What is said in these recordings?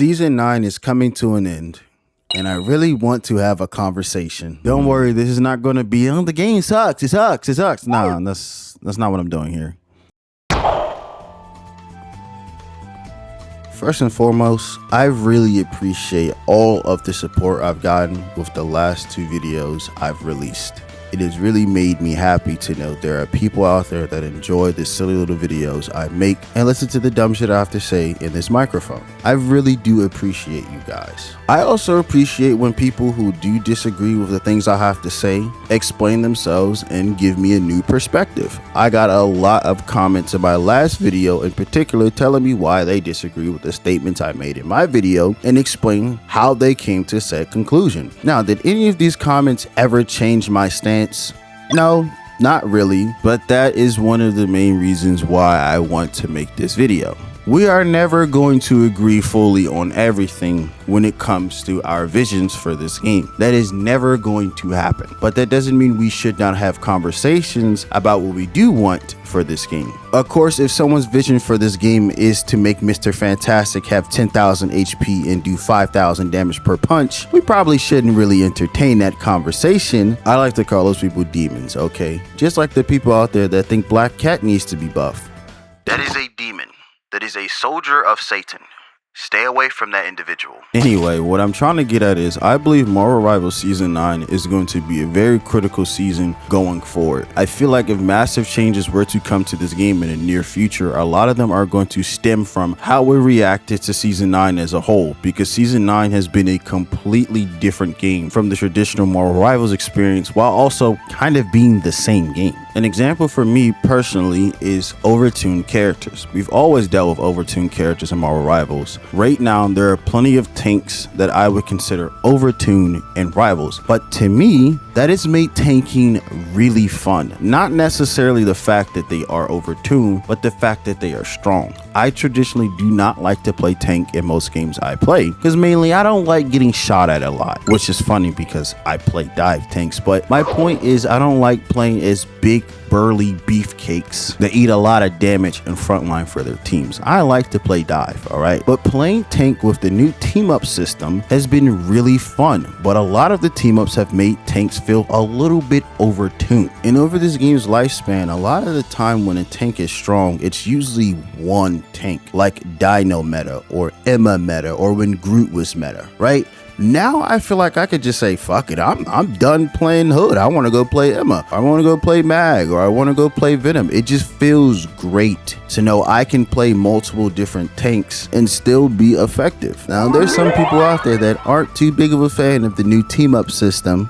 Season 9 is coming to an end, and I really want to have a conversation. Don't worry, this is not going to be, oh, the game sucks, it sucks, it sucks. Nah, that's not what I'm doing here. First and foremost, I really appreciate all of the support I've gotten with the last 2 videos I've released. It has really made me happy to know there are people out there that enjoy the silly little videos I make and listen to the dumb shit I have to say in this microphone. I really do appreciate you guys. I also appreciate when people who do disagree with the things I have to say explain themselves and give me a new perspective. I got a lot of comments in my last video in particular telling me why they disagree with the statements I made in my video and explain how they came to said conclusion. Now, did any of these comments ever change my stance? No, not really, but that is one of the main reasons why I want to make this video. We are never going to agree fully on everything when it comes to our visions for this game. That is never going to happen. But that doesn't mean we should not have conversations about what we do want for this game. Of course, if someone's vision for this game is to make Mr. Fantastic have 10,000 HP and do 5,000 damage per punch, we probably shouldn't really entertain that conversation. I like to call those people demons, okay? Just like the people out there that think Black Cat needs to be buffed. That is a demon. That is a soldier of Satan. Stay away from that individual. Anyway, what I'm trying to get at is I believe Marvel Rivals Season 9 is going to be a very critical season going forward. I feel like if massive changes were to come to this game in the near future, a lot of them are going to stem from how we reacted to Season 9 as a whole, because Season 9 has been a completely different game from the traditional Marvel Rivals experience while also kind of being the same game. An example for me personally is overtuned characters. We've always dealt with overtuned characters in Marvel Rivals. Right now, there are plenty of tanks that I would consider overtuned in Rivals, but to me, that has made tanking really fun. Not necessarily the fact that they are overtuned, but the fact that they are strong. I traditionally do not like to play tank in most games I play, because mainly I don't like getting shot at a lot, which is funny because I play dive tanks, but my point is I don't like playing as big burly beefcakes that eat a lot of damage in frontline for their teams. I like to play dive, alright? But playing tank with the new team up system has been really fun, but a lot of the team ups have made tanks feel a little bit overtuned. And over this game's lifespan, a lot of the time when a tank is strong, it's usually one tank, like Dino meta or Emma meta or when Groot was meta, right? Now I feel like I could just say, fuck it, I'm done playing Hood. I want to go play Emma. I want to go play Mag, or I want to go play Venom. It just feels great to know I can play multiple different tanks and still be effective. Now there's some people out there that aren't too big of a fan of the new team up system.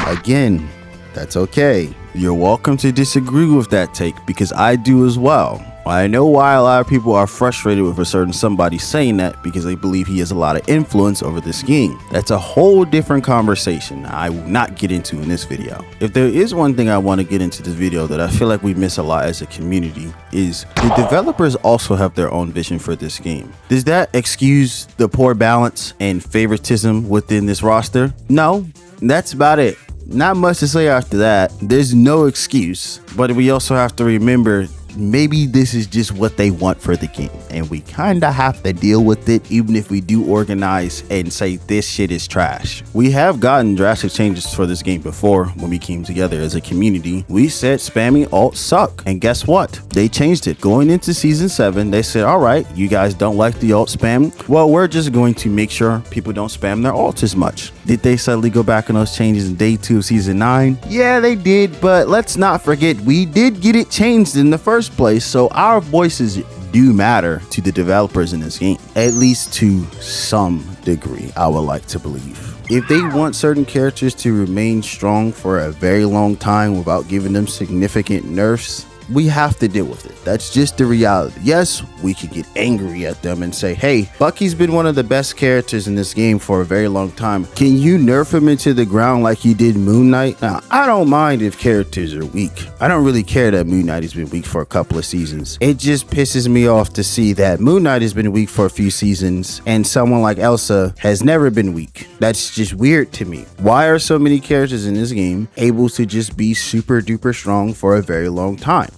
Again, that's okay. You're welcome to disagree with that take because I do as well. I know why a lot of people are frustrated with a certain somebody saying that because they believe he has a lot of influence over this game. That's a whole different conversation I will not get into in this video. If there is one thing I want to get into this video that I feel like we miss a lot as a community is the developers also have their own vision for this game. Does that excuse the poor balance and favoritism within this roster? No, that's about it. Not much to say after that. There's no excuse, but we also have to remember maybe this is just what they want for the game and we kind of have to deal with it even if we do organize and say this shit is trash. We have gotten drastic changes for this game before. When we came together as a community, we said spamming alt suck, and guess what? They changed it. Going into season 7, they said, all right, you guys don't like the alt spam, well, we're just going to make sure people don't spam their alt as much. Did they suddenly go back on those changes in day 2 of season 9? Yeah, they did, but let's not forget we did get it changed in the first place, so our voices do matter to the developers in this game, at least to some degree, I would like to believe. If they want certain characters to remain strong for a very long time without giving them significant nerfs, we have to deal with it. That's just the reality. Yes, we could get angry at them and say, hey, Bucky's been one of the best characters in this game for a very long time. Can you nerf him into the ground like you did Moon Knight? Now, I don't mind if characters are weak. I don't really care that Moon Knight has been weak for a couple of seasons. It just pisses me off to see that Moon Knight has been weak for a few seasons and someone like Elsa has never been weak. That's just weird to me. Why are so many characters in this game able to just be super duper strong for a very long time?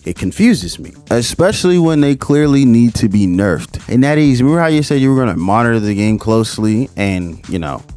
It confuses me, especially when they clearly need to be nerfed. And that is, remember how you said you were going to monitor the game closely and,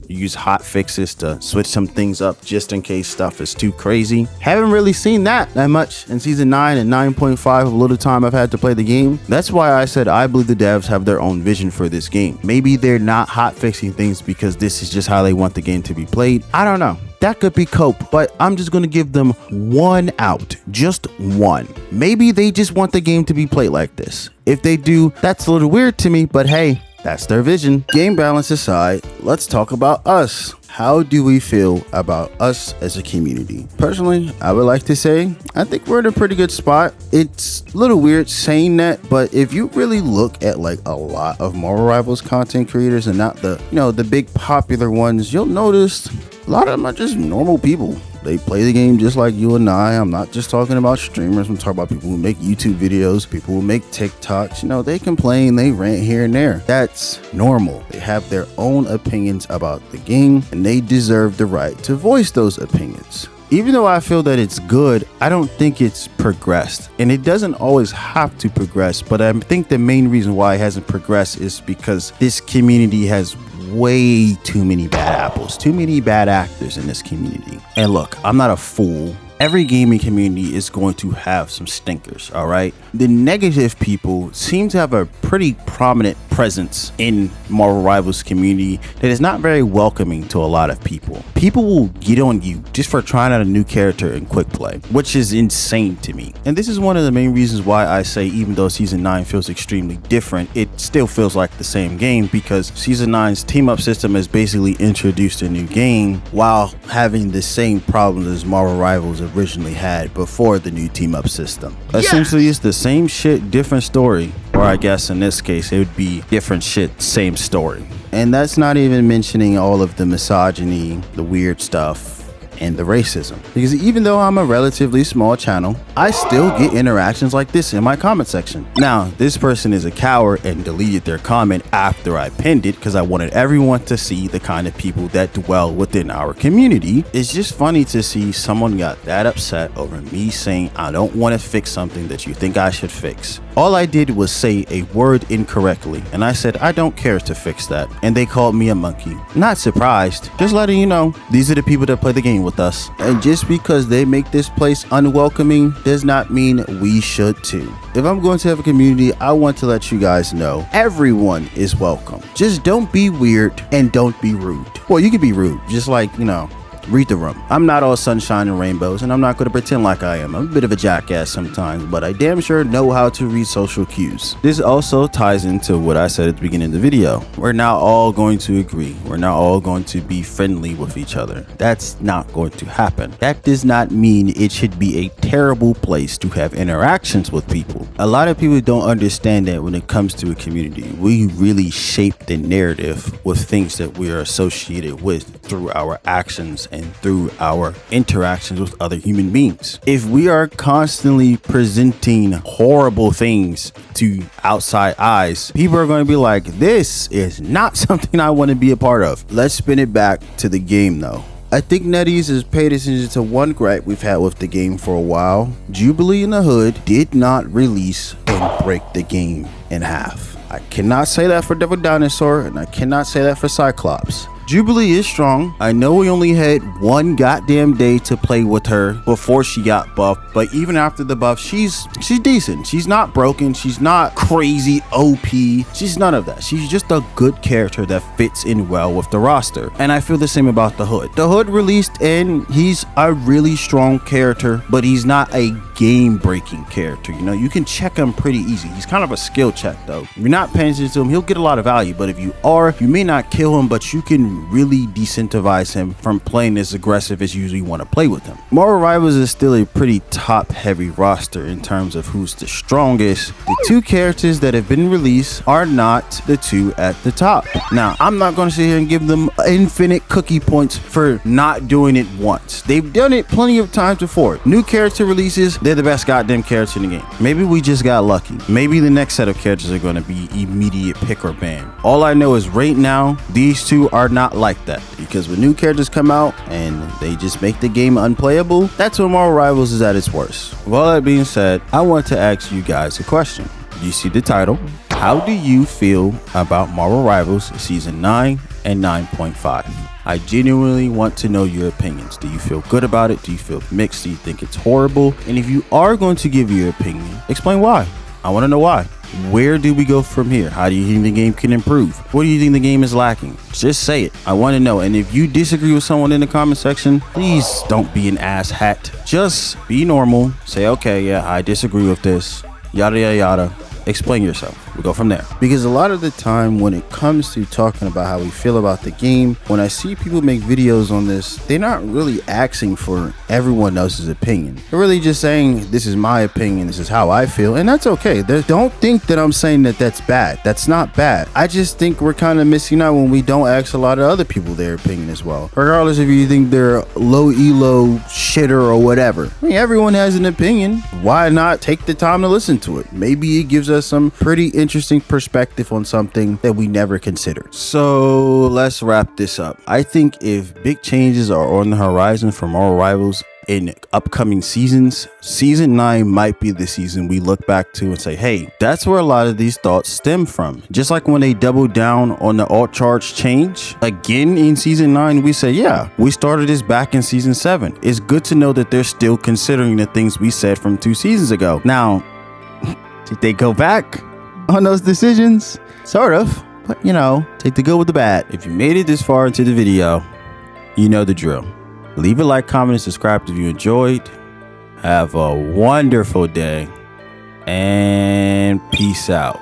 use hot fixes to switch some things up just in case stuff is too crazy? Haven't really seen that much in season 9 and 9.5 of a little time I've had to play the game. That's why I said I believe the devs have their own vision for this game. Maybe they're not hot fixing things because this is just how they want the game to be played. I don't know. That could be cope, but I'm just going to give them one out. Just one. Maybe they just want the game to be played like this. If they do, that's a little weird to me, but hey, that's their vision. Game balance aside, let's talk about us. How do we feel about us as a community? Personally, I would like to say, I think we're in a pretty good spot. It's a little weird saying that, but if you really look at like a lot of Marvel Rivals content creators and not the, the big popular ones, you'll notice a lot of them are just normal people. They play the game just like you and I. I'm not just talking about streamers. I'm talking about people who make YouTube videos, people who make TikToks. They complain, they rant here and there. That's normal. They have their own opinions about the game, and they deserve the right to voice those opinions. Even though I feel that it's good, I don't think it's progressed. And it doesn't always have to progress, but I think the main reason why it hasn't progressed is because this community has way too many bad apples, too many bad actors in this community. And look, I'm not a fool. Every gaming community is going to have some stinkers, all right? The negative people seem to have a pretty prominent presence in Marvel Rivals community that is not very welcoming to a lot of people. People will get on you just for trying out a new character in quick play, which is insane to me. And this is one of the main reasons why I say even though Season 9 feels extremely different, it still feels like the same game, because Season 9's team-up system has basically introduced a new game while having the same problems as Marvel Rivals originally had before the new team-up system. Essentially, it's the same shit, different story. Or I guess in this case, it would be different shit, same story. And that's not even mentioning all of the misogyny, the weird stuff, and the racism. Because even though I'm a relatively small channel, I still get interactions like this in my comment section. Now, this person is a coward and deleted their comment after I pinned it because I wanted everyone to see the kind of people that dwell within our community. It's just funny to see someone got that upset over me saying I don't want to fix something that you think I should fix. All I did was say a word incorrectly, and I said I don't care to fix that, and they called me a monkey. Not surprised, just letting you know, these are the people that play the game with us, and just because they make this place unwelcoming does not mean we should too. If I'm going to have a community, I want to let you guys know everyone is welcome. Just don't be weird and don't be rude. Well, you can be rude, just like, read the room. I'm not all sunshine and rainbows, and I'm not going to pretend like I am. I'm a bit of a jackass sometimes, but I damn sure know how to read social cues. This also ties into what I said at the beginning of the video. We're not all going to agree. We're not all going to be friendly with each other. That's not going to happen. That does not mean it should be a terrible place to have interactions with people. A lot of people don't understand that when it comes to a community, we really shape the narrative with things that we are associated with through our actions and through our interactions with other human beings. If we are constantly presenting horrible things to outside eyes, people are going to be like, this is not something I want to be a part of. Let's spin it back to the game though. I think NetEase has paid attention to one gripe we've had with the game for a while. Jubilee in the Hood did not release and break the game in half. I cannot say that for Devil Dinosaur, and I cannot say that for Cyclops. Jubilee is strong. I know we only had one goddamn day to play with her before she got buffed, but even after the buff, she's decent. She's not broken. She's not crazy OP. She's none of that. She's just a good character that fits in well with the roster. And I feel the same about the Hood. The Hood released and he's a really strong character, but he's not a game-breaking character. You can check him pretty easy. He's kind of a skill check though. If you're not paying attention to him, he'll get a lot of value, but if you are, you may not kill him, but you can really decentivize him from playing as aggressive as you usually want to play with him. Marvel Rivals is still a pretty top-heavy roster in terms of who's the strongest. The two characters that have been released are not the two at the top. Now, I'm not going to sit here and give them infinite cookie points for not doing it once. They've done it plenty of times before. New character releases, they're the best goddamn character in the game. Maybe we just got lucky. Maybe the next set of characters are going to be immediate pick or ban. All I know is right now, these two are not not like that, because when new characters come out and they just make the game unplayable, that's when Marvel Rivals is at its worst. With all that being said, I want to ask you guys a question. You see the title. How do you feel about Marvel Rivals Season 9 and 9.5? I genuinely want to know your opinions. Do you feel good about it? Do you feel mixed? Do you think it's horrible? And if you are going to give your opinion, explain why. I want to know why. Where do we go from here? How do you think the game can improve? What do you think the game is lacking? Just say it. I want to know. And if you disagree with someone in the comment section, please don't be an ass hat. Just be normal. Say, okay, yeah, I disagree with this. Yada, yada, yada. Explain yourself. We'll go from there. Because a lot of the time when it comes to talking about how we feel about the game, when I see people make videos on this, they're not really asking for everyone else's opinion. They're really just saying, this is my opinion, this is how I feel, and that's okay. Don't think that I'm saying that that's bad. That's not bad. I just think we're kind of missing out when we don't ask a lot of other people their opinion as well. Regardless if you think they're low elo shitter or whatever. I mean, everyone has an opinion. Why not take the time to listen to it? Maybe it gives us some pretty interesting perspective on something that we never considered. So let's wrap this up. I think if big changes are on the horizon for Marvel Rivals in upcoming seasons, season 9 might be the season we look back to and say, hey, that's where a lot of these thoughts stem from. Just like when they doubled down on the alt charge change again in season 9, we say, yeah, we started this back in season 7. It's good to know that they're still considering the things we said from 2 seasons ago. Now, did they go back on those decisions? Sort of, but you know, take the good with the bad. If you made it this far into the video, you know the drill. Leave a like, comment, and subscribe if you enjoyed. Have a wonderful day, and peace out.